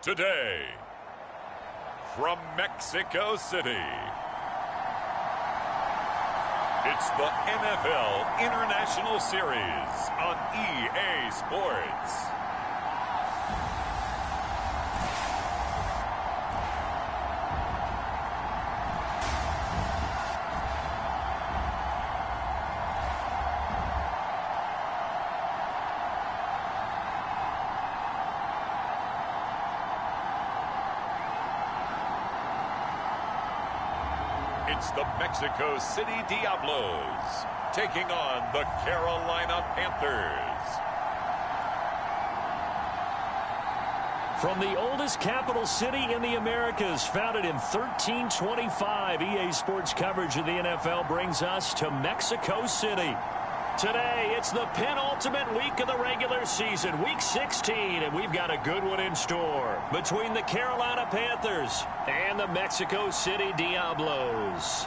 Today, from Mexico City, it's the NFL International Series on EA Sports. It's the Mexico City Diablos taking on the Carolina Panthers. From the oldest capital city in the Americas, founded in 1325, EA Sports coverage of the NFL brings us to Mexico City. Today, it's the penultimate week of the regular season, Week 16, and we've got a good one in store between the Carolina Panthers and the Mexico City Diablos.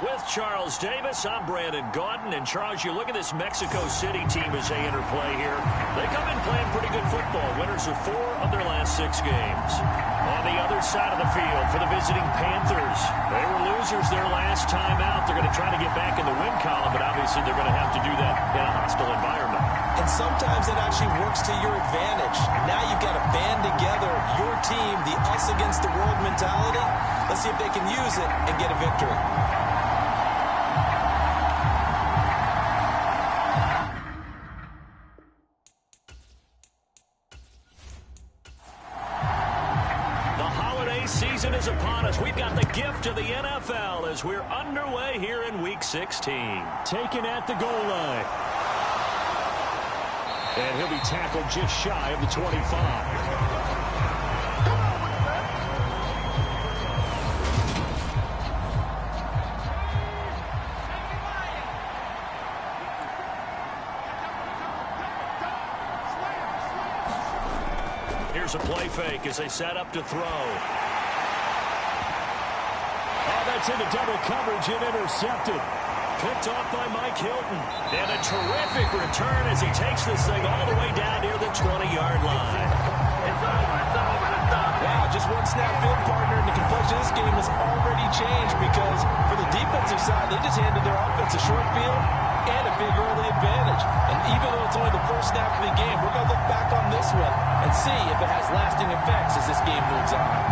With Charles Davis, I'm Brandon Gaudin. And Charles, you look at this Mexico City team as they interplay here. They come in playing pretty good football. Winners of 4 of their last 6 games. On the other side of the field for the visiting Panthers, they were losers their last time out. They're going to try to get back in the win column, but obviously they're going to have to do that in a hostile environment. And sometimes it actually works to your advantage. Now you've got to band together your team, the us against the world mentality. Let's see if they can use it and get a victory. Season is upon us. We've got the gift of the NFL as we're underway here in Week 16. Taken at the goal line. And he'll be tackled just shy of the 25. Here's a play fake as they set up to throw. That's into double coverage and intercepted. Picked off by Mike Hilton. And a terrific return as he takes this thing all the way down near the 20-yard line. Wow, just one snap field partner, and the complexion of this game has already changed because for the defensive side, they just handed their offense a short field and a big early advantage. And even though it's only the first snap of the game, we're going to look back on this one and see if it has lasting effects as this game moves on.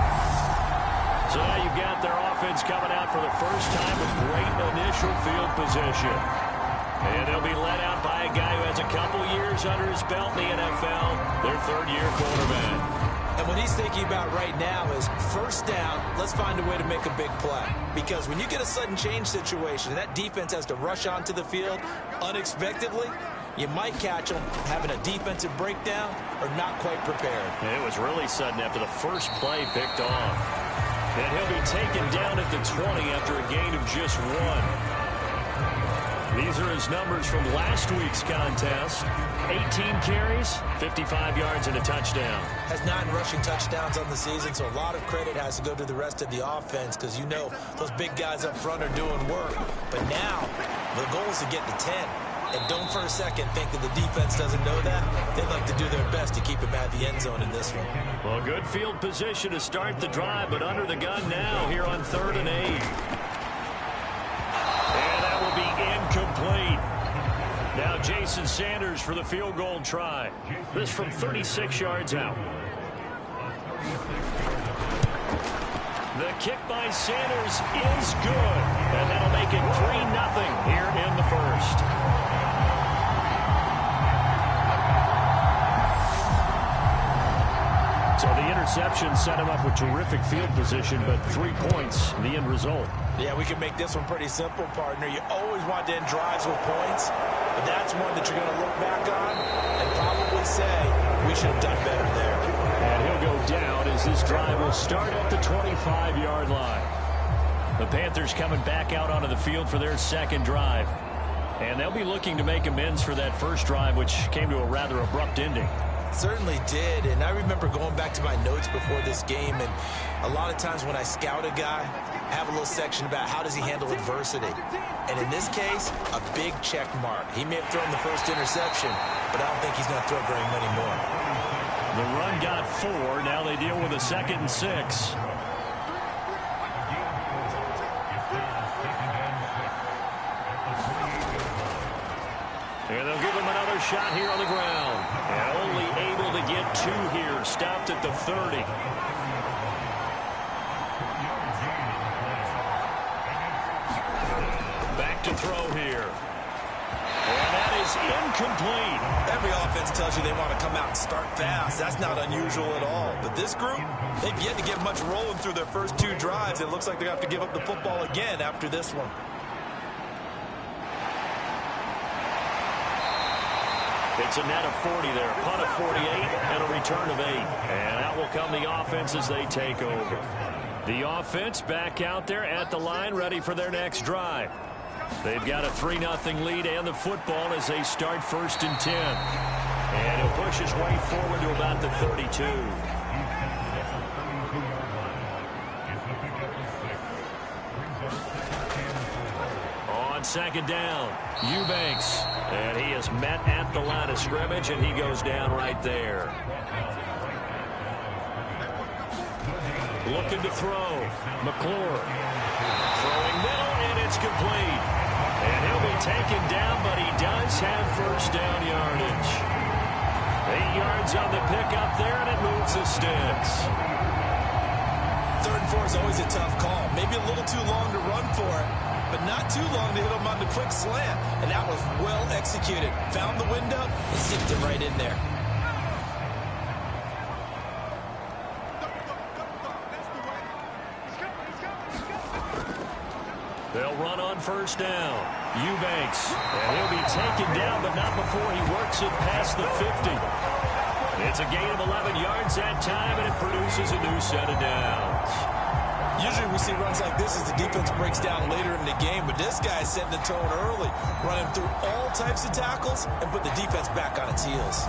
So now you've got their offense coming out for the first time with great initial field position. And they'll be led out by a guy who has a couple years under his belt in the NFL, their third-year quarterback. And what he's thinking about right now is first down, let's find a way to make a big play. Because when you get a sudden change situation and that defense has to rush onto the field unexpectedly, you might catch them having a defensive breakdown or not quite prepared. And it was really sudden after the first play picked off. And he'll be taken down at the 20 after a gain of just 1. These are his numbers from last week's contest. 18 carries, 55 yards, and a touchdown. Has 9 rushing touchdowns on the season, so a lot of credit has to go to the rest of the offense because you know those big guys up front are doing work. But now, the goal is to get to 10. And don't for a second think that the defense doesn't know that. They'd like to do their best to keep him at the end zone in this one. Well, good field position to start the drive, but under the gun now here on 3rd and 8. And that will be incomplete. Now Jason Sanders for the field goal try. This from 36 yards out. The kick by Sanders is good. And that'll make it 3-0 here in the first. So the interception set him up with terrific field position, but 3 points, the end result. Yeah, we can make this one pretty simple, partner. You always want to end drives with points, but that's one that you're going to look back on and probably say, we should have done better there. And he'll go down as this drive will start at the 25-yard line. The Panthers coming back out onto the field for their second drive. And they'll be looking to make amends for that first drive, which came to a rather abrupt ending. Certainly did, and I remember going back to my notes before this game, and a lot of times when I scout a guy, I have a little section about how does he handle adversity. And in this case, a big check mark. He may have thrown the first interception, but I don't think he's going to throw very many more. The run got 4. Now they deal with a 2nd and 6. And they'll give him another shot here on the ground. And only able to get 2 here. Stopped at the 30. Back to throw here. And that is incomplete. Every offense tells you they want to come out and start fast. That's not unusual at all. But this group, they've yet to get much rolling through their first 2 drives. It looks like they have to give up the football again after this one. It's a net of 40 there. Punt of 48 and a return of 8. And out will come the offense as they take over. The offense back out there at the line, ready for their next drive. They've got a 3-0 lead and the football as they start 1st and 10. And he'll push his way forward to about the 32. On 2nd down, Eubanks. And he is met at the line of scrimmage, and he goes down right there. Looking to throw. McClure. Throwing middle, and it's complete. And he'll be taken down, but he does have 1st down yardage. 8 yards on the pickup there, and it moves the sticks. 3rd and 4 is always a tough call. Maybe a little too long to run for it, but not too long to hit him on the quick slant. And that was well executed. Found the window and zipped it right in there. They'll run on 1st down. Eubanks. And he'll be taken down, but not before he works it past the 50. It's a gain of 11 yards that time, and it produces a new set of downs. Usually we see runs like this as the defense breaks down later in the game, but this guy is setting the tone early, running through all types of tackles and put the defense back on its heels.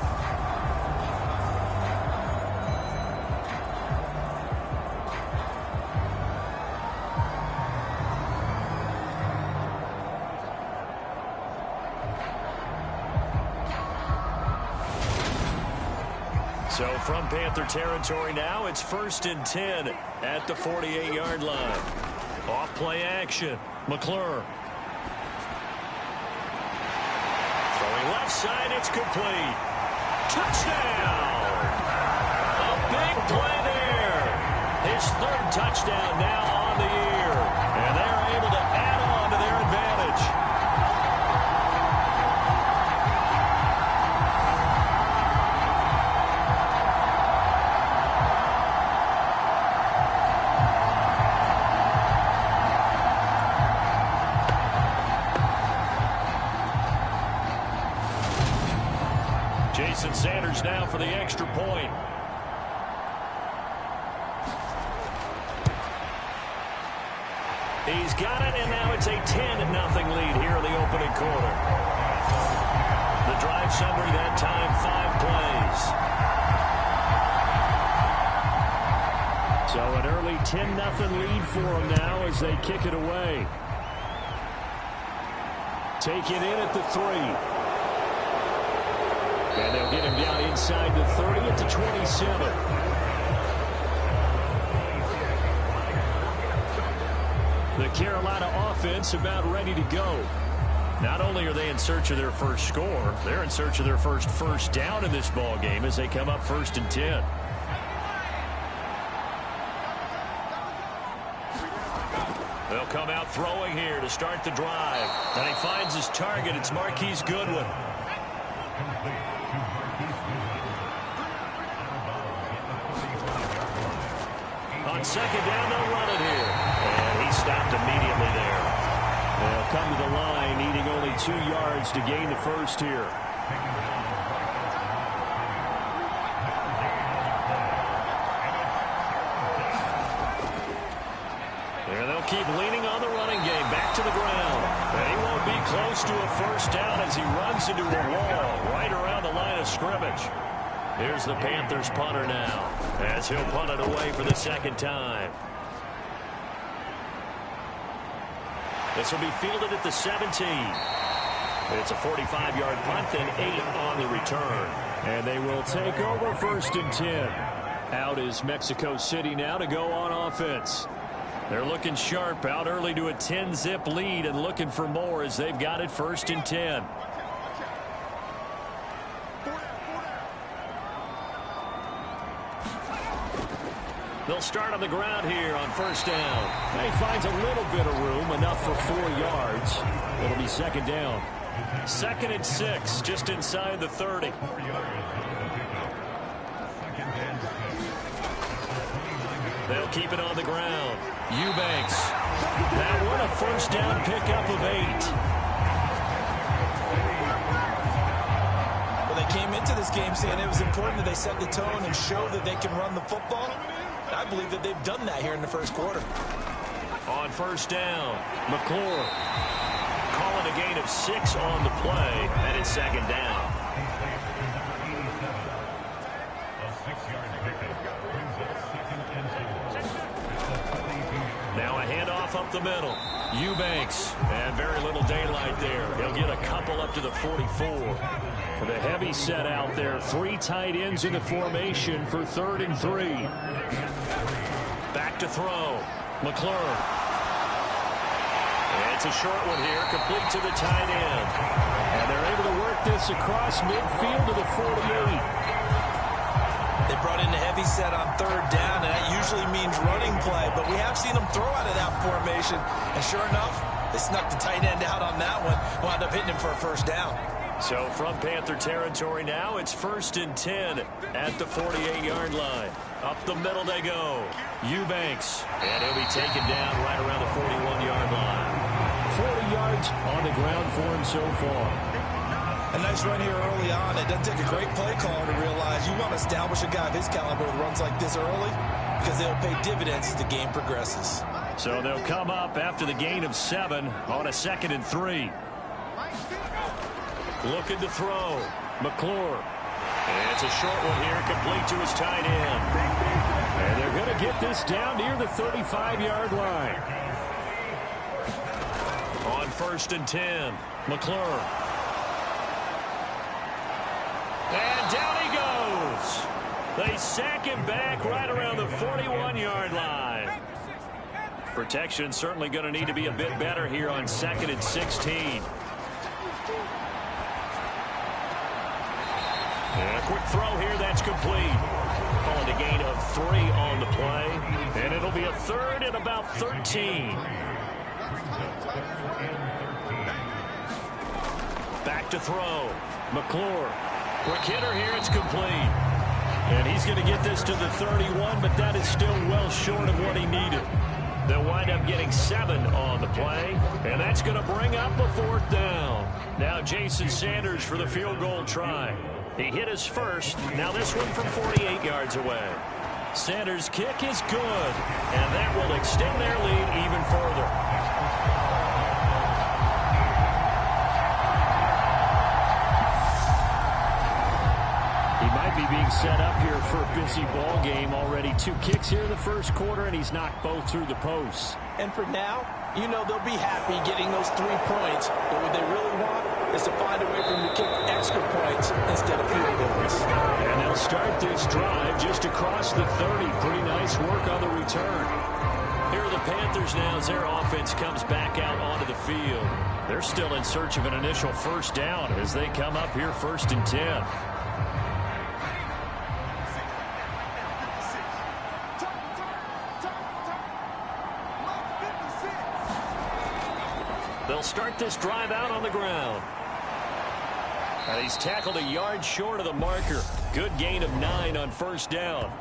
So from Panther territory now, it's 1st and 10 at the 48-yard line. Off play action. McClure. Throwing left side, it's complete. Touchdown! A big play there. His 3rd touchdown now on the year. And they're able to add on to their advantage. Sanders now for the extra point. He's got it, and now it's a 10-0 lead here in the opening quarter. The drive summary that time, 5 plays. So an early 10-0 lead for them now as they kick it away. Take it in at the 3. And they'll get him down inside the 30 at the 27. The Carolina offense about ready to go. Not only are they in search of their first score, they're in search of their first down in this ball game as they come up 1st and 10. They'll come out throwing here to start the drive. And he finds his target. It's Marquise Goodwin. On 2nd down, they'll run it here. And he stopped immediately there. They'll come to the line, needing only 2 yards to gain the 1st here. And they'll keep leaning on the running game. Back to the ground. And he won't be close to a 1st down as he runs into a wall right around the line of scrimmage. Here's the Panthers punter now, as he'll punt it away for the second time. This will be fielded at the 17. It's a 45-yard punt and 8 on the return. And they will take over 1st and 10. Out is Mexico City now to go on offense. They're looking sharp, out early to a 10-zip lead and looking for more as they've got it 1st and 10. They'll start on the ground here on 1st down. And he finds a little bit of room, enough for 4 yards. It'll be 2nd down. 2nd and 6, just inside the 30. They'll keep it on the ground. Eubanks. That one a 1st down pickup of 8. Well, they came into this game saying it was important that they set the tone and show that they can run the football. I believe that they've done that here in the first quarter. On 1st down, McClure calling a gain of 6 on the play, and it's 2nd down. Now a handoff up the middle. Eubanks, and very little daylight there. He'll get a couple up to the 44. For the heavy set out there, 3 tight ends in the formation for 3rd and 3. Back to throw. McClure. It's a short one here, complete to the tight end. And they're able to work this across midfield to the 48. They brought in the heavy set on 3rd down, and that usually means running play, but we have seen them throw out of that formation. And sure enough, they snuck the tight end out on that one, wound up hitting him for a 1st down. So from Panther territory now, it's 1st and 10 at the 48-yard line. Up the middle they go. Eubanks, and he'll be taken down right around the 41-yard line. 40 yards on the ground for him so far. A nice run here early on. It doesn't take a great play caller to realize you want to establish a guy of his caliber with runs like this early because they'll pay dividends as the game progresses. So they'll come up after the gain of 7 on a 2nd and 3. Looking to throw. McClure. It's a short one here, complete to his tight end. And they're going to get this down near the 35-yard line. On 1st and 10, McClure. And down he goes. They sack him back right around the 41-yard line. Protection certainly going to need to be a bit better here on 2nd and 16. And a quick throw here, that's complete. Calling a gain of 3 on the play. And it'll be a 3rd and about 13. Back to throw. McClure. Quick hitter here, it's complete. And he's going to get this to the 31, but that is still well short of what he needed. They'll wind up getting 7 on the play, and that's going to bring up a 4th down. Now Jason Sanders for the field goal try. He hit his first. Now this one from 48 yards away. Sanders' kick is good, and that will extend their lead even further. He might be being set up here for a busy ball game. Already 2 kicks here in the first quarter, and he's knocked both through the posts. And for now, you know they'll be happy getting those 3 points, but what they really want is to find a way for them to kick extra points instead of field goals. And they'll start this drive just across the 30. Pretty nice work on the return. Here are the Panthers now as their offense comes back out onto the field. They're still in search of an initial 1st down as they come up here 1st and 10. They'll start this drive out on the ground. And he's tackled a yard short of the marker. Good gain of 9 on 1st down.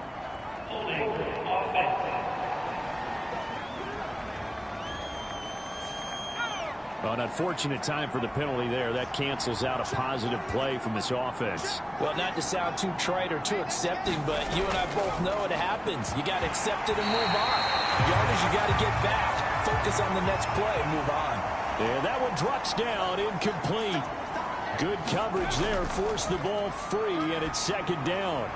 Well, an unfortunate time for the penalty there. That cancels out a positive play from this offense. Well, not to sound too trite or too accepting, but you and I both know it happens. You got to accept it and move on. Yardage, you got to get back. Focus on the next play and move on. And that one drops down, incomplete. Good coverage there. Forced the ball free, and it's second down.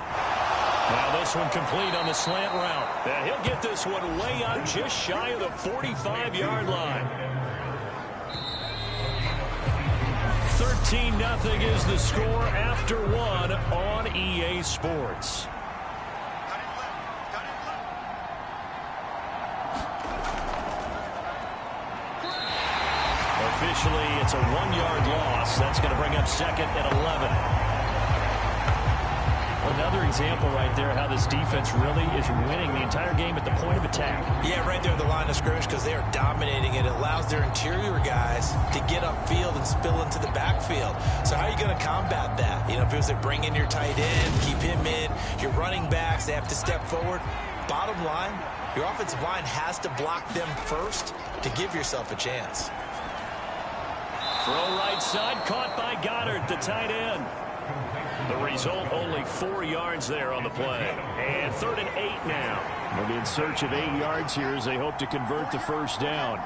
Now this one complete on the slant route. And he'll get this one way out just shy of the 45-yard line. 13-0 is the score after one on EA Sports. Officially, it's a 1-yard loss. That's going to bring up second and 11. Another example right there how this defense really is winning the entire game at the point of attack. Yeah, right there at the line of scrimmage because they are dominating it. It allows their interior guys to get upfield and spill into the backfield. So how are you going to combat that? You know, if it was to bring in your tight end, keep him in, your running backs, they have to step forward. Bottom line, your offensive line has to block them first to give yourself a chance. Throw right side, caught by Goddard, the tight end. The result, only 4 yards there on the play. And 3rd and 8 now. They'll be in search of 8 yards here as they hope to convert the first down.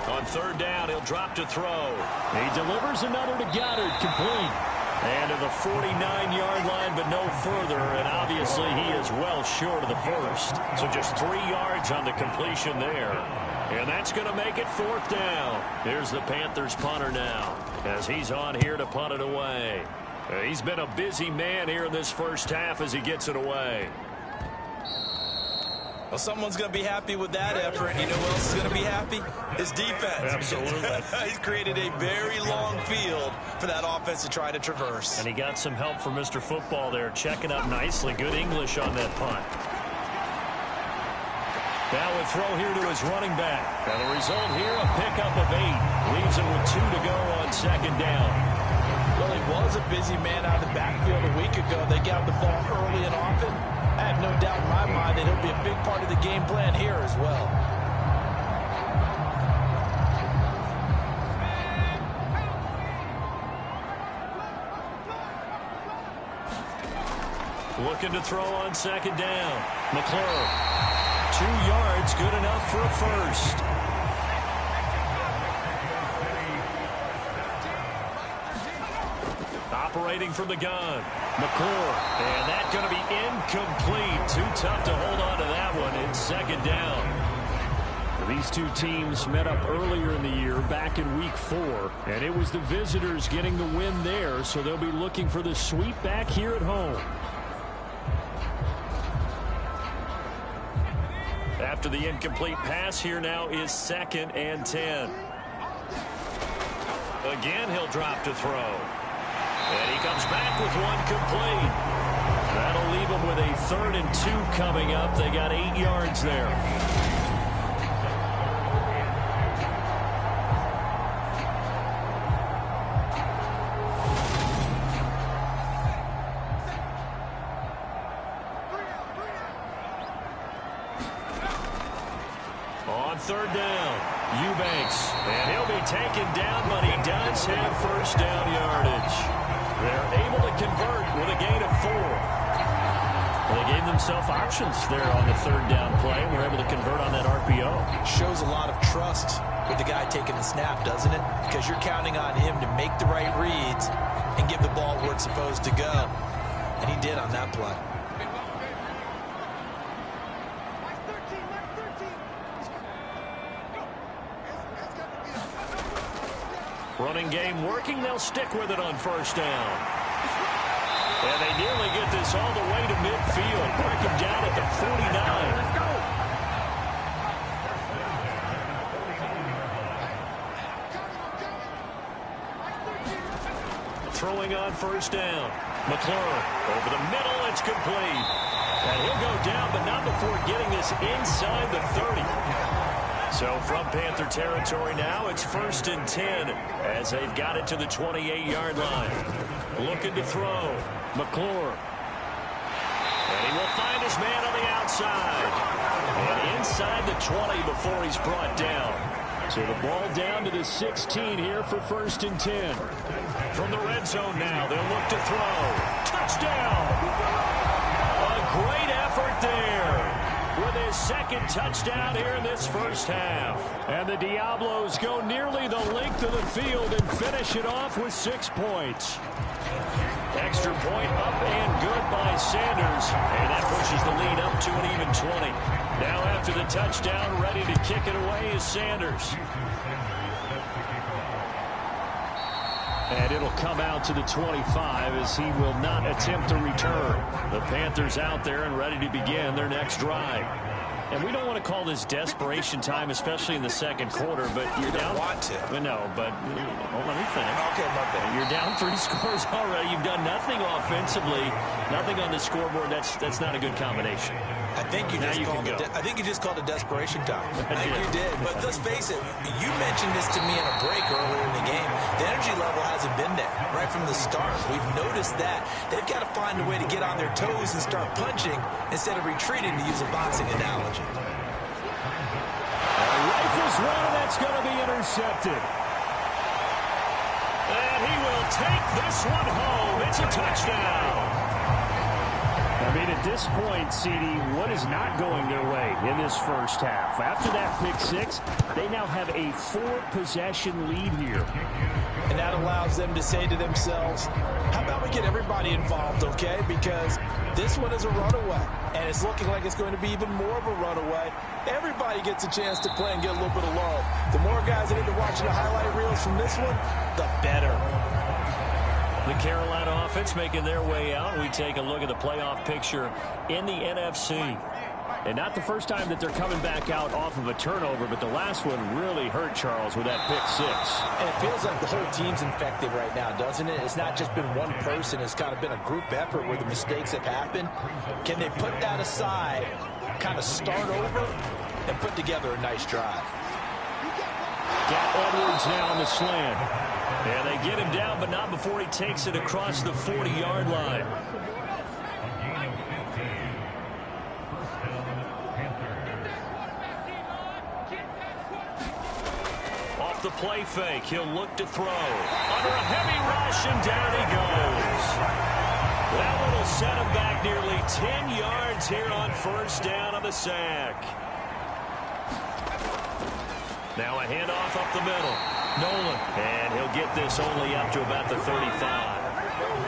On 3rd down, he'll drop to throw. He delivers another to Goddard, complete. And to the 49-yard line, but no further. And obviously, he is well short of the first. So just 3 yards on the completion there. And that's going to make it 4th down. Here's the Panthers punter now as he's on here to punt it away. He's been a busy man here in this first half as he gets it away. Well, someone's going to be happy with that effort. You know who else is going to be happy? His defense. Absolutely. He's created a very long field for that offense to try to traverse. And he got some help from Mr. Football there, checking up nicely. Good English on that punt. Now a throw here to his running back. And the result here, a pickup of 8. Leaves him with 2 to go on 2nd down. Well, he was a busy man out of the backfield a week ago. They got the ball early and often. I have no doubt in my mind that he'll be a big part of the game plan here as well. Looking to throw on 2nd down. McClure. 2 yards, good enough for a first. Operating from the gun. McClure. And that's going to be incomplete. Too tough to hold on to that one. It's 2nd down. These two teams met up earlier in the year, back in week 4. And it was the visitors getting the win there, so they'll be looking for the sweep back here at home. After the incomplete pass, here now is 2nd and 10. Again, he'll drop to throw. And he comes back with one complete. That'll leave him with a 3rd and 2 coming up. They got 8 yards there. On 3rd down, Eubanks. And he'll be taken down, but he does have first down yardage. They're able to convert with a gain of 4. Well, they gave themselves options there on the 3rd down play. We're able to convert on that RPO. Shows a lot of trust with the guy taking the snap, doesn't it? Because you're counting on him to make the right reads and give the ball where it's supposed to go. And he did on that play. Running game working. They'll stick with it on 1st down. And they nearly get this all the way to midfield. Mark him down at the 49. Throwing on 1st down. McClure over the middle. It's complete. And he'll go down, but not before getting this inside the 30. So from Panther territory now, it's 1st and 10 as they've got it to the 28-yard line. Looking to throw. McClure. And he will find his man on the outside. And inside the 20 before he's brought down. So the ball down to the 16 here for 1st and 10. From the red zone now, they'll look to throw. Touchdown! A great effort there. With his second touchdown here in this first half. And the Diablos go nearly the length of the field and finish it off with 6 points. Extra point up and good by Sanders. And that pushes the lead up to an even 20. Now after the touchdown, ready to kick it away is Sanders. And it'll come out to the 25 as he will not attempt to return. The Panthers out there and ready to begin their next drive. And we don't want to call this desperation time, especially in the second quarter, but you're down. Want to. No, but let me finish. Okay, my bad. You're down 3 scores already. You've done nothing offensively, nothing on the scoreboard. That's not a good combination. I think you just called it desperation time. I think you did. But let's face it, you mentioned this to me in a break earlier in the game. The energy level hasn't been there right from the start. We've noticed that. They've got to find a way to get on their toes and start punching instead of retreating, to use a boxing analogy. Rifles one, and that's going to be intercepted. And he will take this one home. It's a touchdown. I mean, at this point, CD, what is not going their way in this first half? After that pick six, they now have a 4-possession lead here. And that allows them to say to themselves, how about we get everybody involved, okay? Because this one is a runaway, and it's looking like it's going to be even more of a runaway. Everybody gets a chance to play and get a little bit of love. The more guys that end up watching the highlight reels from this one, the better. The Carolina offense making their way out. We take a look at the playoff picture in the NFC. And not the first time that they're coming back out off of a turnover, but the last one really hurt, Charles, with that pick six. And it feels like the whole team's infected right now, doesn't it? It's not just been one person. It's kind of been a group effort where the mistakes have happened. Can they put that aside, kind of start over, and put together a nice drive? Got Edwards now on the slant. And they get him down, but not before he takes it across the 40-yard line. Off the play fake, he'll look to throw. Under a heavy rush, and down he goes. That one will set him back nearly 10 yards here on first down on the sack. Now a handoff up the middle. Nolan, and he'll get this only up to about the 35.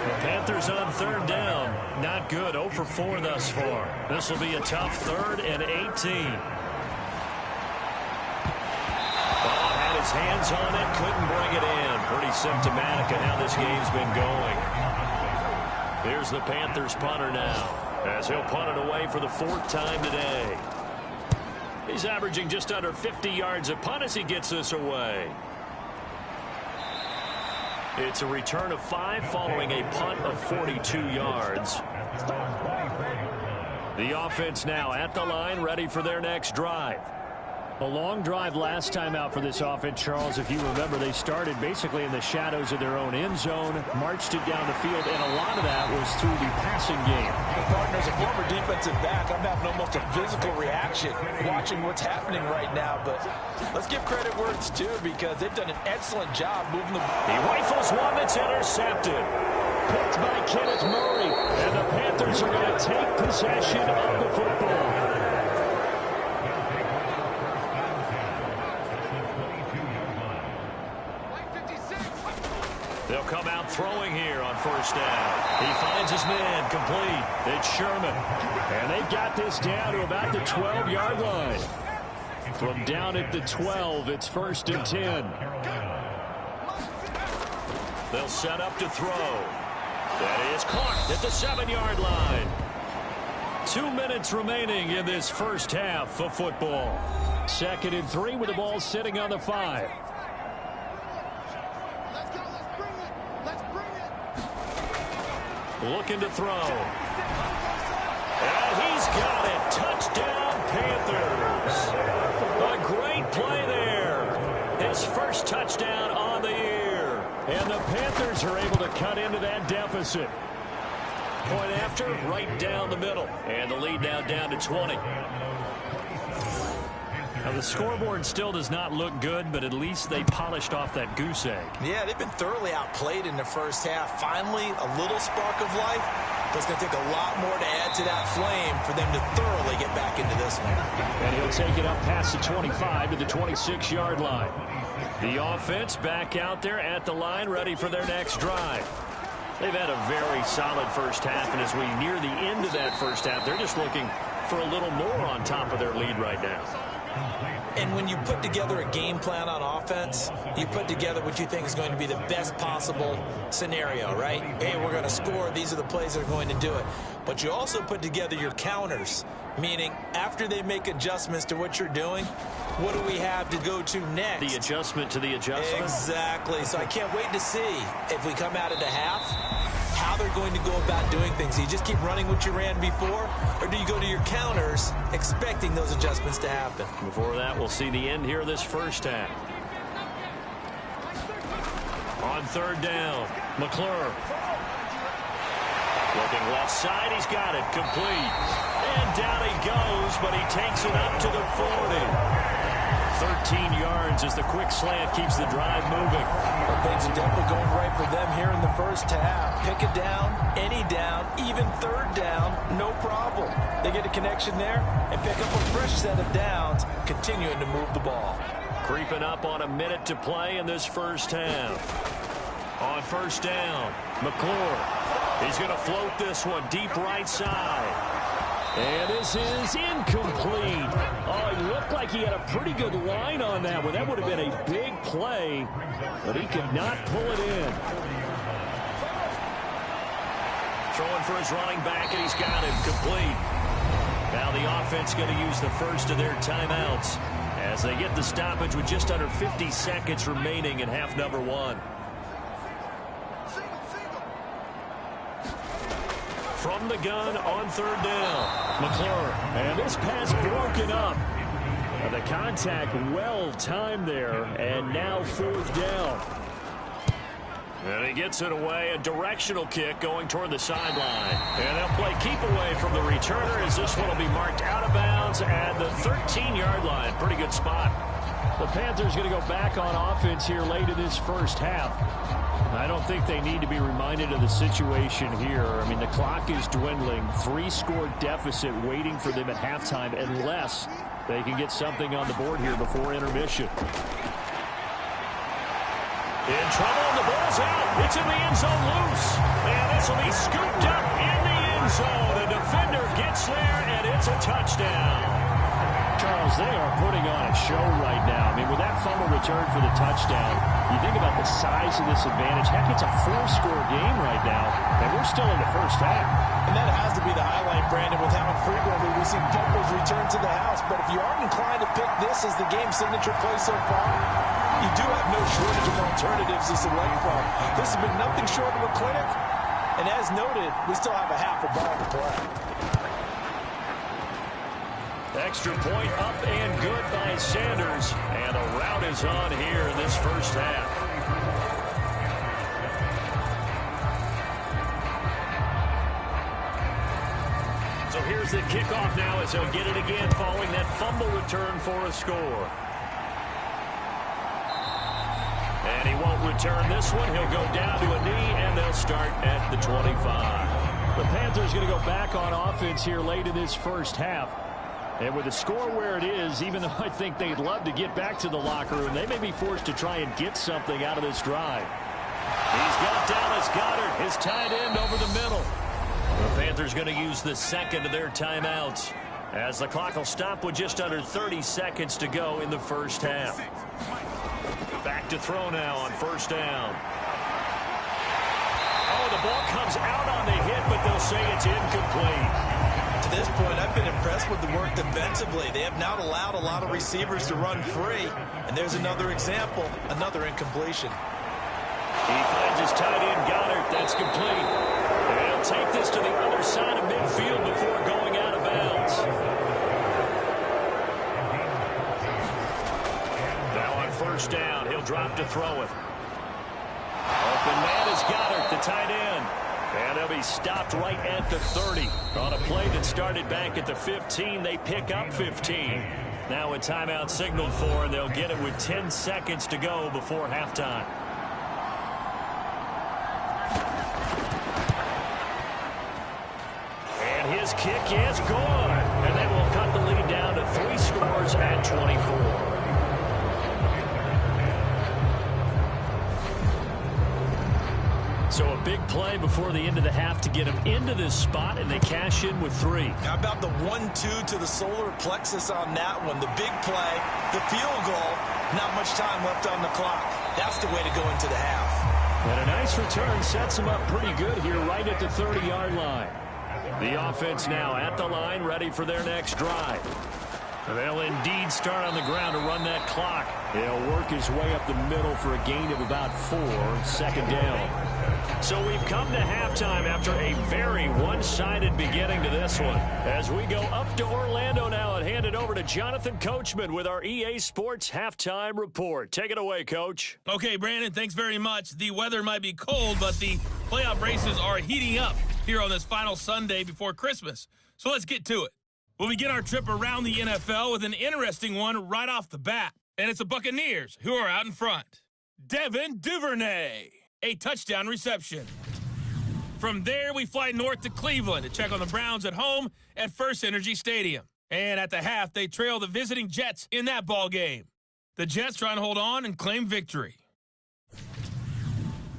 The Panthers on third down. Not good. 0 for 4 thus far. This will be a tough 3rd and 18. Bob had his hands on it, couldn't bring it in. Pretty symptomatic of how this game's been going. Here's the Panthers punter now, as he'll punt it away for the 4th time today. He's averaging just under 50 yards a punt as he gets this away. It's a return of 5 following a punt of 42 yards. The offense now at the line, ready for their next drive. A long drive last time out for this offense, Charles. If you remember, they started basically in the shadows of their own end zone, marched it down the field, and a lot of that was through the passing game. Partner, as a former defensive back, I'm having almost a physical reaction watching what's happening right now. But let's give credit where it's due, because they've done an excellent job moving the ball. He rifles one that's intercepted. Picked by Kenneth Murray, and the Panthers are going to take possession of the football. They'll come out throwing here on first down. He finds his man complete. It's Sherman. And they've got this down to about the 12-yard line. From down at the 12, it's 1st and 10. They'll set up to throw. That is caught at the 7-yard line. 2 minutes remaining in this first half of football. 2nd and 3 with the ball sitting on the 5. Looking to throw. And he's got it. Touchdown, Panthers. A great play there. His first touchdown on the year. And the Panthers are able to cut into that deficit. Point after, right down the middle. And the lead now down to 20. Now, the scoreboard still does not look good, but at least they polished off that goose egg. Yeah, they've been thoroughly outplayed in the first half. Finally, a little spark of life, but it's going to take a lot more to add to that flame for them to thoroughly get back into this one. And he'll take it up past the 25 to the 26-yard line. The offense back out there at the line, ready for their next drive. They've had a very solid first half, and as we near the end of that first half, they're just looking for a little more on top of their lead right now. And when you put together a game plan on offense, you put together what you think is going to be the best possible scenario, right? Hey, we're going to score. These are the plays that are going to do it. But you also put together your counters, meaning after they make adjustments to what you're doing, what do we have to go to next? The adjustment to the adjustment? Exactly. So I can't wait to see if we come out of the half, how they're going to go about doing things. Do you just keep running what you ran before, or do you go to your counters expecting those adjustments to happen? Before that, we'll see the end here of this first half. On third down, McClure. Looking left side, he's got it, complete. And down he goes, but he takes it up to the 40. 13 yards as the quick slant keeps the drive moving. Well, things are definitely going right for them here in the first half. Pick a down, any down, even third down, no problem. They get a connection there and pick up a fresh set of downs, continuing to move the ball. Creeping up on a minute to play in this first half. On first down, McClure. He's going to float this one deep right side. And this is incomplete. Oh, it looked like he had a pretty good line on that one. That would have been a big play, but he could not pull it in. Throwing for his running back, and he's got it complete. Now the offense going to use the first of their timeouts as they get the stoppage with just under 50 seconds remaining in half number one. From the gun on third down, McClure. And this pass broken up. The contact well timed there, and now fourth down. And he gets it away, a directional kick going toward the sideline. And they'll play keep away from the returner as this one will be marked out of bounds at the 13-yard line. Pretty good spot. The Panthers going to go back on offense here late in this first half. I don't think they need to be reminded of the situation here. I mean, the clock is dwindling. 3-score deficit waiting for them at halftime unless they can get something on the board here before intermission. In trouble, and the ball's out. It's in the end zone loose. And this will be scooped up in the end zone. The defender gets there, and it's a touchdown. Charles, they are putting on a show right now. I mean, with that fumble return for the touchdown, you think about the size of this advantage. Heck, it's a 4-score game right now, and we're still in the first half. And that has to be the highlight, Brandon, with how frequently we see punters return to the house. But if you are inclined to pick this as the game signature play so far, you do have no shortage of alternatives to select from. This has been nothing short of a clinic, and as noted, we still have a half a ball to play. Extra point up and good by Sanders. And a rout is on here in this first half. So here's the kickoff now as he'll get it again following that fumble return for a score. And he won't return this one. He'll go down to a knee, and they'll start at the 25. The Panthers going to go back on offense here late in this first half. And with the score where it is, even though I think they'd love to get back to the locker room, they may be forced to try and get something out of this drive. He's got Dallas Goedert, his tight end, over the middle. The Panthers going to use the second of their timeouts as the clock will stop with just under 30 seconds to go in the first half. Back to throw now on first down. Oh, the ball comes out on the hit, but they'll say it's incomplete. To this point, I've been impressed with the work defensively. They have not allowed a lot of receivers to run free. And there's another example, another incompletion. He finds his tight end, Goddard. That's complete. And he'll take this to the other side of midfield before going out of bounds. Now on first down, he'll drop to throw it. Open man is Goddard, the tight end. And they'll be stopped right at the 30. On a play that started back at the 15, they pick up 15. Now a timeout signaled for, and they'll get it with 10 seconds to go before halftime. And his kick is good. And that will cut the lead down to 3 scores at 24. So a big play before the end of the half to get him into this spot, and they cash in with 3. How about the 1-2 to the solar plexus on that one? The big play, the field goal, not much time left on the clock. That's the way to go into the half. And a nice return sets him up pretty good here right at the 30-yard line. The offense now at the line, ready for their next drive. They'll indeed start on the ground to run that clock. He'll work his way up the middle for a gain of about 4, second down. So we've come to halftime after a very one-sided beginning to this one. As we go up to Orlando now and hand it over to Jonathan Coachman with our EA Sports Halftime Report. Take it away, Coach. Okay, Brandon, thanks very much. The weather might be cold, but the playoff races are heating up here on this final Sunday before Christmas. So let's get to it. We'll begin our trip around the NFL with an interesting one right off the bat. And it's the Buccaneers who are out in front. Devin Duvernay, a touchdown reception. From there, we fly north to Cleveland to check on the Browns at home at First Energy Stadium. And at the half, they trail the visiting Jets in that ball game. The Jets trying to hold on and claim victory.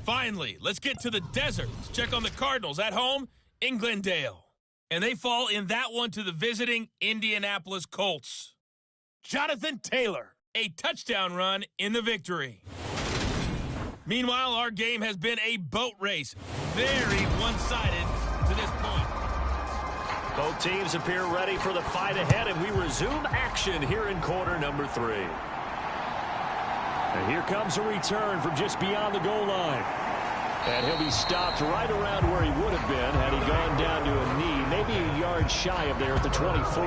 Finally, let's get to the desert. Let's check on the Cardinals at home in Glendale. And they fall in that one to the visiting Indianapolis Colts. Jonathan Taylor, a touchdown run in the victory. Meanwhile, our game has been a boat race. Very one-sided to this point. Both teams appear ready for the fight ahead, and we resume action here in quarter number 3. And here comes a return from just beyond the goal line. And he'll be stopped right around where he would have been had he gone down to a knee, maybe a yard shy of there at the 24.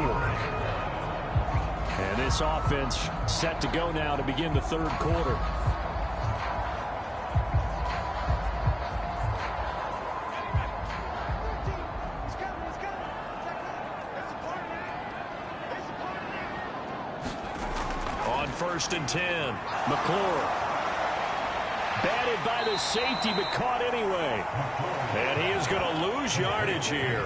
And this offense set to go now to begin the third quarter. On 1st and 10, McClure. Batted by the safety, but caught anyway. And he is going to lose yardage here.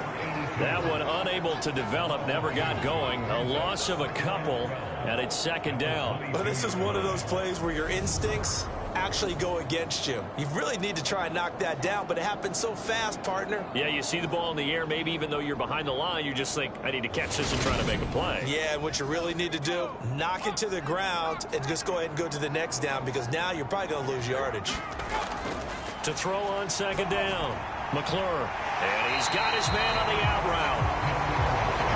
That one unable to develop, never got going. A loss of a couple, and it's second down. But this is one of those plays where your instincts actually go against you. You really need to try and knock that down, but it happens so fast, partner. Yeah, you see the ball in the air, maybe even though you're behind the line, you just think, I need to catch this and try to make a play. Yeah, and what you really need to do, knock it to the ground and just go ahead and go to the next down, because now you're probably going to lose yardage. To throw on second down, McClure. And he's got his man on the out route.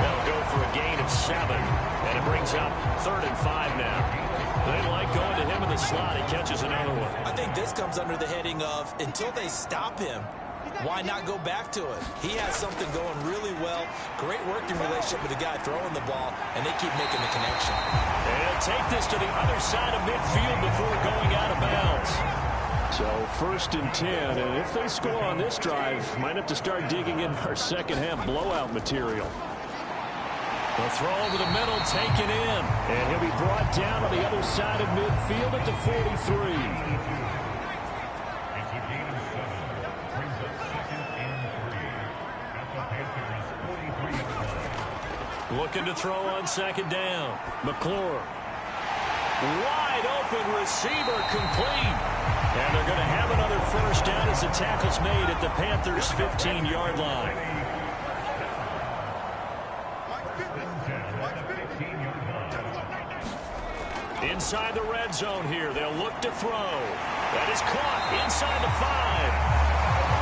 They'll go for a gain of 7, and it brings up 3rd and 5 now. They like going to him in the slot. He catches another one. I think this comes under the heading of, until they stop him, why not go back to it? He has something going really well. Great working relationship with the guy throwing the ball, and they keep making the connection. And take this to the other side of midfield before going out of bounds. So 1st and 10, and if they score on this drive, might have to start digging in our second half blowout material. The throw over the middle, taken in. And he'll be brought down on the other side of midfield at the 43. Looking to throw on second down. McClure. Wide open receiver, complete. And they're going to have another first down as the tackle's made at the Panthers' 15-yard line. Inside the red zone here. They'll look to throw. That is caught inside the 5.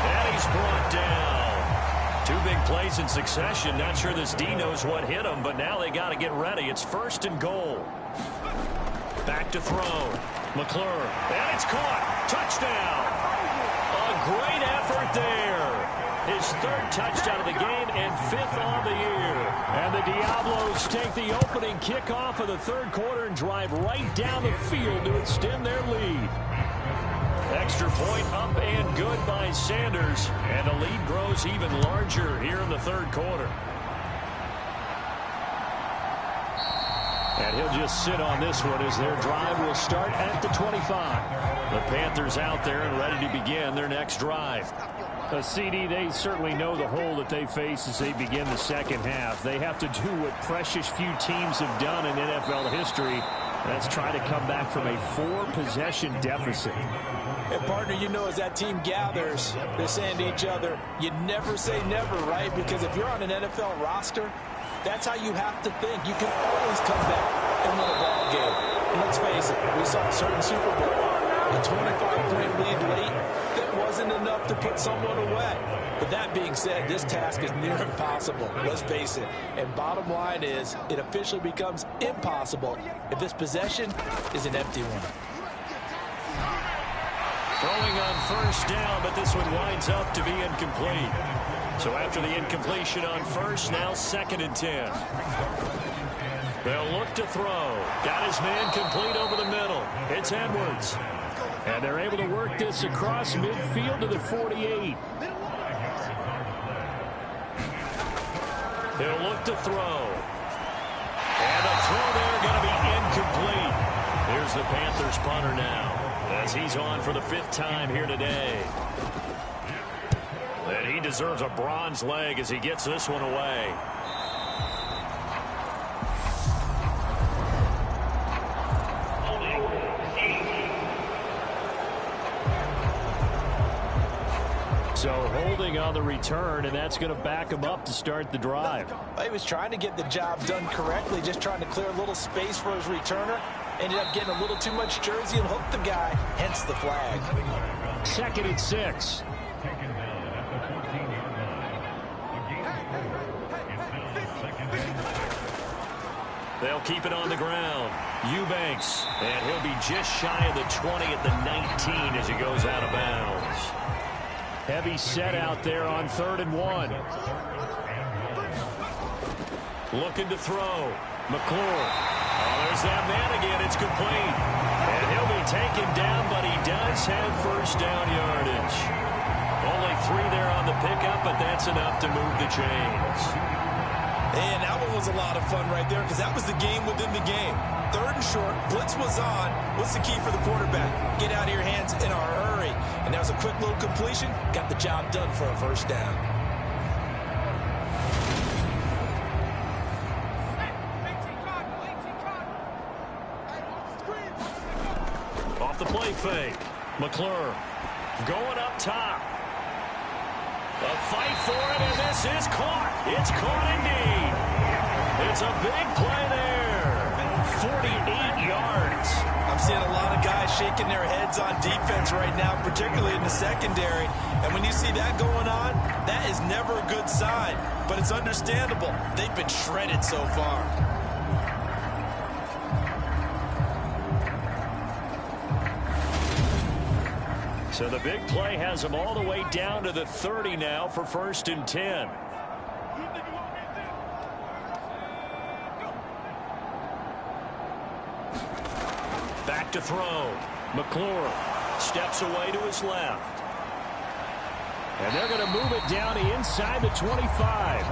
And he's brought down. 2 big plays in succession. Not sure this D knows what hit him, but now they got to get ready. It's 1st and goal. Back to throw. McClure. And it's caught. Touchdown. A great effort there. His 3rd touchdown of the game and 5th on the year. And the Diablos take the opening kickoff of the 3rd quarter and drive right down the field to extend their lead. Extra point up and good by Sanders. And the lead grows even larger here in the 3rd quarter. And he'll just sit on this one as their drive will start at the 25. The Panthers out there and ready to begin their next drive. CD, they certainly know the hole that they face as they begin the second half. They have to do what precious few teams have done in NFL history. That's try to come back from a 4-possession deficit. And, partner, you know, as that team gathers, they're saying to each other, you never say never, right? Because if you're on an NFL roster, that's how you have to think. You can always come back and win a ball game. And let's face it, we saw a certain Super Bowl, a 25-point lead late that wasn't enough to put someone away. But that being said, this task is near impossible. Let's face it. And bottom line is, it officially becomes impossible if this possession is an empty one. Throwing on first down, but this one winds up to be incomplete. So after the incompletion on first, now 2nd and 10. They'll look to throw. Got his man complete over the middle. It's Edwards. And they're able to work this across midfield to the 48. They'll look to throw. And the throw there going to be incomplete. Here's the Panthers punter now, as he's on for the 5th time here today. And he deserves a bronze leg as he gets this one away. So holding on the return, and that's going to back him up to start the drive. He was trying to get the job done correctly, just trying to clear a little space for his returner. Ended up getting a little too much jersey and hooked the guy, hence the flag. 2nd and 6. They'll keep it on the ground. Eubanks, and he'll be just shy of the 20 at the 19 as he goes out of bounds. Heavy set out there on 3rd and 1. Looking to throw. McClure. Oh, there's that man again. It's complete. And he'll be taken down, but he does have first down yardage. Only 3 there on the pickup, but that's enough to move the chains. And that one was a lot of fun right there because that was the game within the game. 3rd and short, blitz was on. What's the key for the quarterback? Get out of your hands in a hurry. And that was a quick little completion. Got the job done for a first down. Off the play fake. McClure going up top. A fight for it, and this is caught. It's caught indeed. It's a big play there. 48 yards. I'm seeing a lot of guys shaking their heads on defense right now, particularly in the secondary. And when you see that going on, that is never a good sign. But it's understandable. They've been shredded so far. So the big play has them all the way down to the 30 now for 1st and 10. Back to throw. McClure steps away to his left. And they're going to move it down to inside the 25.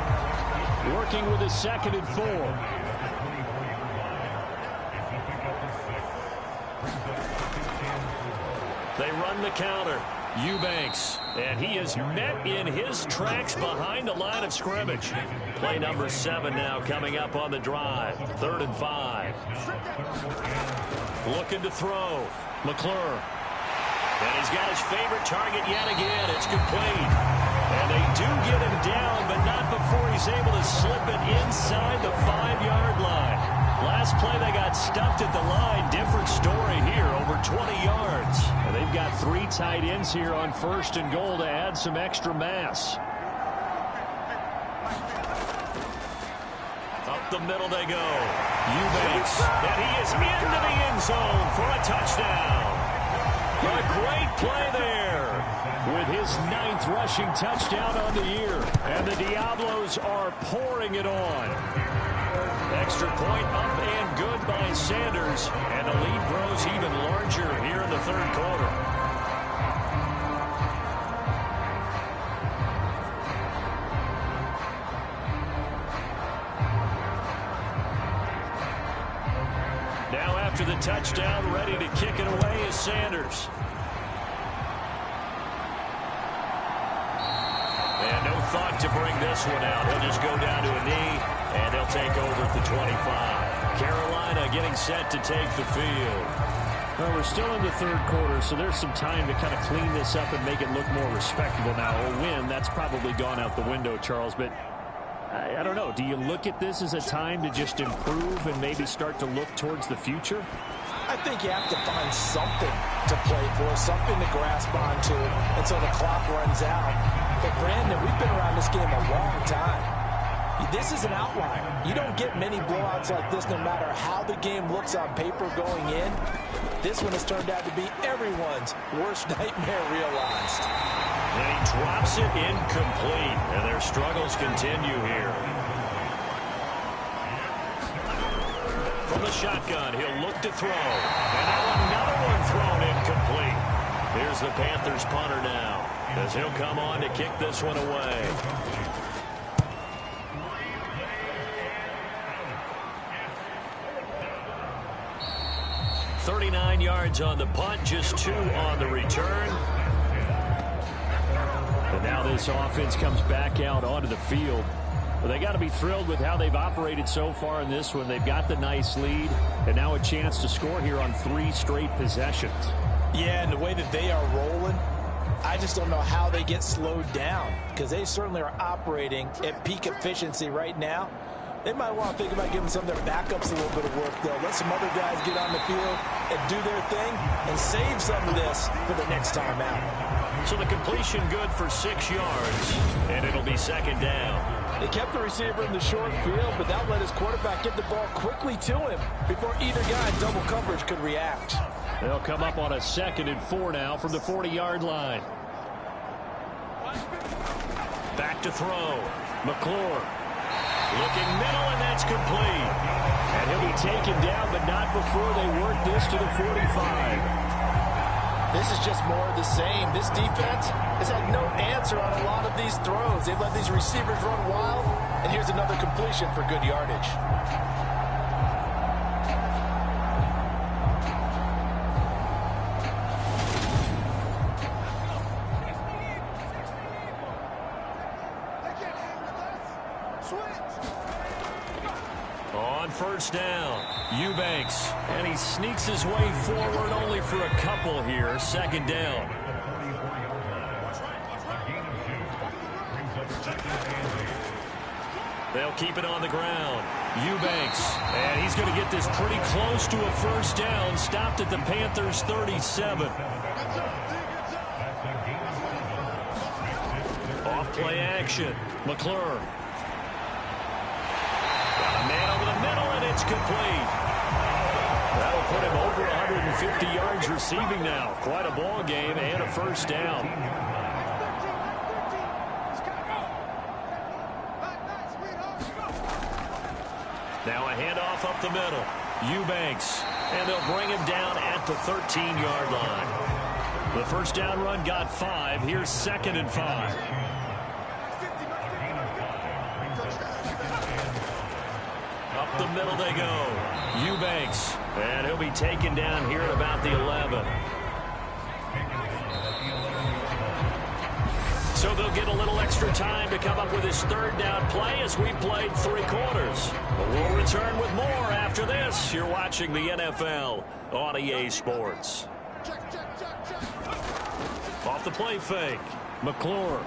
Working with a 2nd and 4. They run the counter. Eubanks, and he is met in his tracks behind the line of scrimmage. Play number 7 now coming up on the drive. 3rd and 5. Looking to throw. McClure. And he's got his favorite target yet again. It's complete. And they do get him down, but not before he's able to slip it inside the 5-yard line. Last play, they got stuffed at the line. Different story here, over 20 yards. And they've got 3 tight ends here on 1st and goal to add some extra mass. Up the middle they go. Eubanks, and he is into the end zone for a touchdown. A great play there. With his 9th rushing touchdown on the year. And the Diablos are pouring it on. Extra point up and good by Sanders. And the lead grows even larger here in the 3rd quarter. after the touchdown. Ready to kick it away is Sanders. And no thought to bring this one out. He'll just go down to a knee, and they'll take over at the 25. Carolina getting set to take the field. Well, we're still in the third quarter, so there's some time to kind of clean this up and make it look more respectable now. A win, that's probably gone out the window, Charles, but I don't know. Do you look at this as a time to just improve and maybe start to look towards the future? I think you have to find something to play for, something to grasp onto until the clock runs out. But, Brandon, we've been around this game a long time. This is an outlier. You don't get many blowouts like this no matter how the game looks on paper going in. This one has turned out to be everyone's worst nightmare realized. And he drops it incomplete, and their struggles continue here. From the shotgun, he'll look to throw. And now another one thrown incomplete. Here's the Panthers punter now, as he'll come on to kick this one away. 39 yards on the punt, just 2 on the return. And now this offense comes back out onto the field. Well, they got to be thrilled with how they've operated so far in this one. They've got the nice lead, and now a chance to score here on 3 straight possessions. Yeah, and the way that they are rolling, I just don't know how they get slowed down, because they certainly are operating at peak efficiency right now. They might want to think about giving some of their backups a little bit of work, though. Let some other guys get on the field and do their thing and save some of this for the next time out. So the completion good for 6 yards, and it'll be second down. They kept the receiver in the short field, but that let his quarterback get the ball quickly to him before either guy in double coverage could react. They'll come up on a 2nd and 4 now from the 40-yard line. Back to throw. McClure. Looking middle, and that's complete. And he'll be taken down, but not before they work this to the 45. This is just more of the same. This defense has had no answer on a lot of these throws. They've let these receivers run wild, and here's another completion for good yardage. On first down, Eubanks, and he sneaks his way forward only for a couple here. 2nd down. They'll keep it on the ground. Eubanks, and he's going to get this pretty close to a first down. Stopped at the Panthers' 37. Off play action. McClure. Got a man over the middle, and it's complete. That'll put him over 150 yards receiving now. Quite a ball game and a first down. Now a handoff up the middle. Eubanks, and they'll bring him down at the 13-yard line. The first down run got 5. Here's 2nd and 5. Up the middle they go. Eubanks, and he'll be taken down here at about the 11. So they'll get a little extra time to come up with his 3rd down play as we played 3 quarters. But we'll return with more after this. You're watching the NFL on EA Sports. Off the play fake. McClure.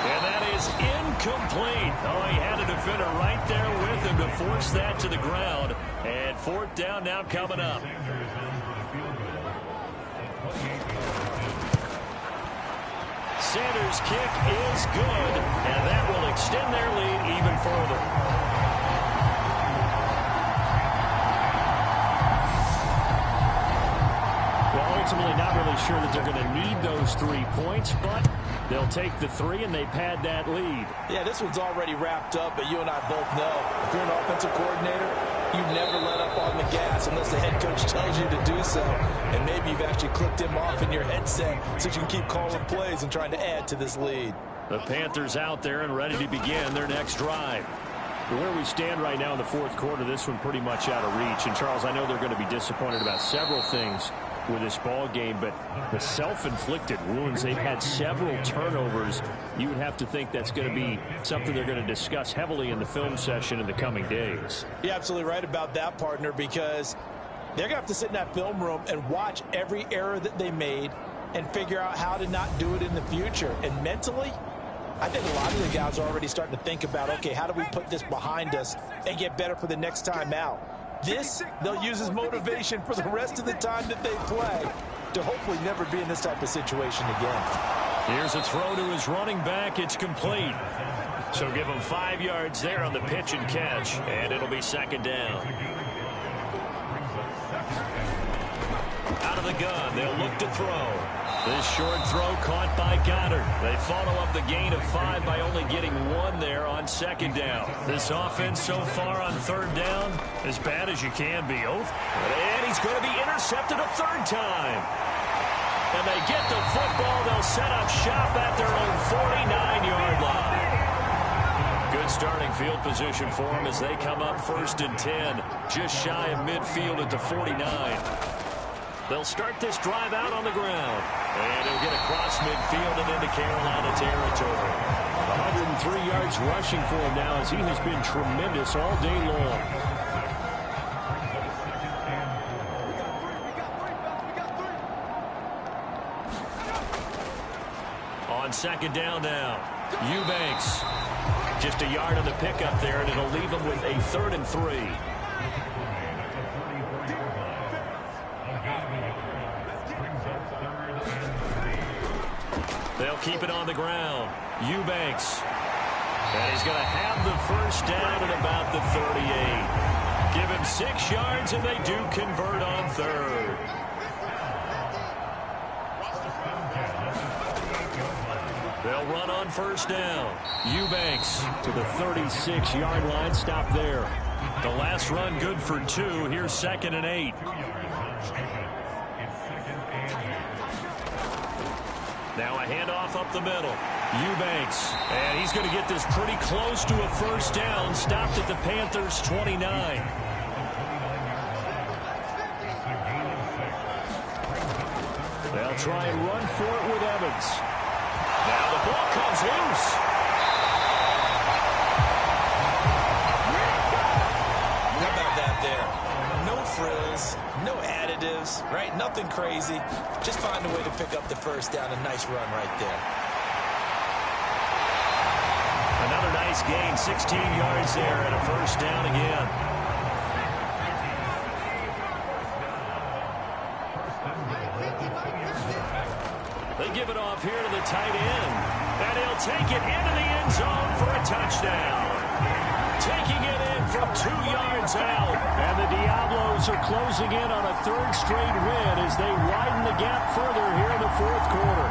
And that is incomplete. Oh, he had a defender right there with him to force that to the ground. And 4th down now coming up. Sanders' kick is good, and that will extend their lead even further. Well, ultimately not really sure that they're going to need those 3 points, but they'll take the 3, and they've had that lead. Yeah, this one's already wrapped up, but you and I both know if you're an offensive coordinator, you never let up on the gas unless the head coach tells you to do so. And maybe you've actually clicked him off in your headset so you can keep calling plays and trying to add to this lead. The Panthers out there and ready to begin their next drive. Where we stand right now in the fourth quarter, this one pretty much out of reach. And, Charles, I know they're going to be disappointed about several things with this ball game, but the self-inflicted wounds, they've had several turnovers. You would have to think that's going to be something they're going to discuss heavily in the film session in the coming days. You're absolutely right about that, partner, because they're going to have to sit in that film room and watch every error that they made and figure out how to not do it in the future. And mentally, I think a lot of the guys are already starting to think about, okay, how do we put this behind us and get better for the next time out? This, they'll use as motivation for the rest of the time that they play to hopefully never be in this type of situation again. Here's a throw to his running back. It's complete. So give him 5 yards there on the pitch and catch, and it'll be second down. Out of the gun, they'll look to throw. This short throw caught by Goddard. They follow up the gain of 5 by only getting 1 there on second down. This offense so far on third down, as bad as you can be. And he's going to be intercepted a third time. And they get the football. They'll set up shop at their own 49-yard line. Good starting field position for them as they come up 1st and 10, just shy of midfield at the 49. They'll start this drive out on the ground. And he'll get across midfield and into Carolina territory. 103 yards rushing for him now as he has been tremendous all day long. On second down now, Eubanks. Just a yard on the pickup there, and it'll leave him with a 3rd and 3. They'll keep it on the ground. Eubanks. And he's going to have the first down at about the 38. Give him 6 yards, and they do convert on 3rd. They'll run on 1st down. Eubanks to the 36-yard line. Stop there. The last run good for 2. Here's 2nd and 8. Now a handoff up the middle. Eubanks. And he's going to get this pretty close to a first down. Stopped at the Panthers' 29. They'll try and run for it with Evans. Now the ball comes loose. How about that there? No frills, no additives, right? Nothing crazy. Just find a way to pick up the first down. A nice run right there. Another nice gain, 16 yards there, and a first down again. They give it off here to the tight end. And he'll take it into the end zone for a touchdown. Taking it in from 2 yards out. And the Diablos are closing in on a 3rd straight win as they widen the gap further here in the 4th quarter.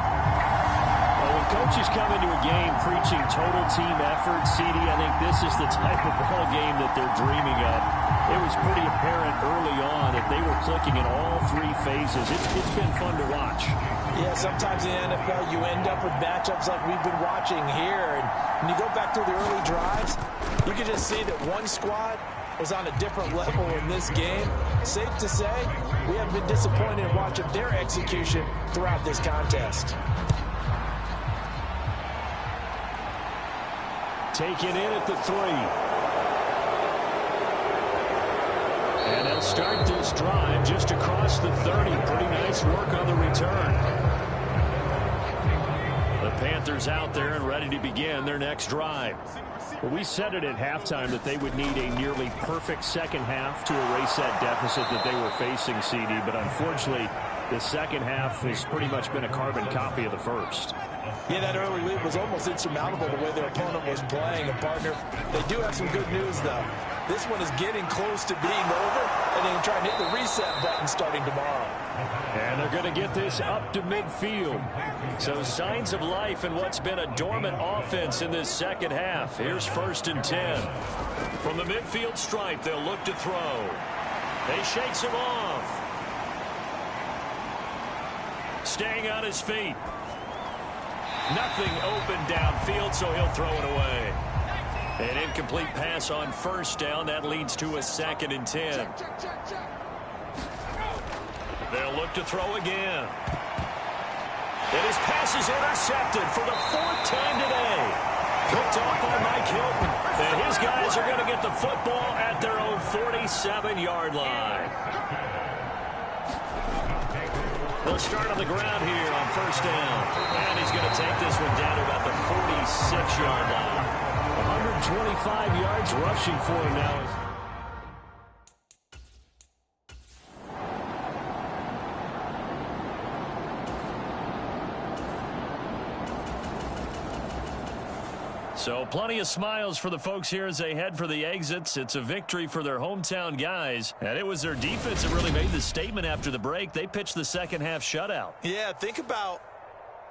Well, when coaches come into a game preaching total team effort, CD, I think this is the type of ball game that they're dreaming of. It was pretty apparent early on that they were clicking in all 3 phases. It's been fun to watch. Yeah, sometimes in the NFL you end up with matchups like we've been watching here. And when you go back to the early drives, you can just see that one squad was on a different level in this game. Safe to say, we haven't been disappointed in watching their execution throughout this contest. Taken in at the 3. And they'll start this drive just across the 30. Pretty nice work on the return. The Panthers out there and ready to begin their next drive. Well, we said it at halftime that they would need a nearly perfect second half to erase that deficit that they were facing, CD. But unfortunately, the second half has pretty much been a carbon copy of the first. Yeah, that early lead was almost insurmountable the way their opponent was playing. And, partner, they do have some good news, though. This one is getting close to being over, and they can try and hit the reset button starting tomorrow. And they're going to get this up to midfield. So signs of life in what's been a dormant offense in this second half. Here's 1st and 10. From the midfield stripe, they'll look to throw. They shakes him off. Staying on his feet. Nothing open downfield, so he'll throw it away. An incomplete pass on first down. That leads to a 2nd and 10. They'll look to throw again. And his pass is intercepted for the 4th time today. Picked off by Mike Hilton. And his guys are going to get the football at their own 47-yard line. They'll start on the ground here on first down. And he's going to take this one down to about the 46-yard line. 125 yards rushing for him now. So plenty of smiles for the folks here as they head for the exits. It's a victory for their hometown guys. And it was their defense that really made the statement after the break. They pitched the second half shutout. Yeah, think about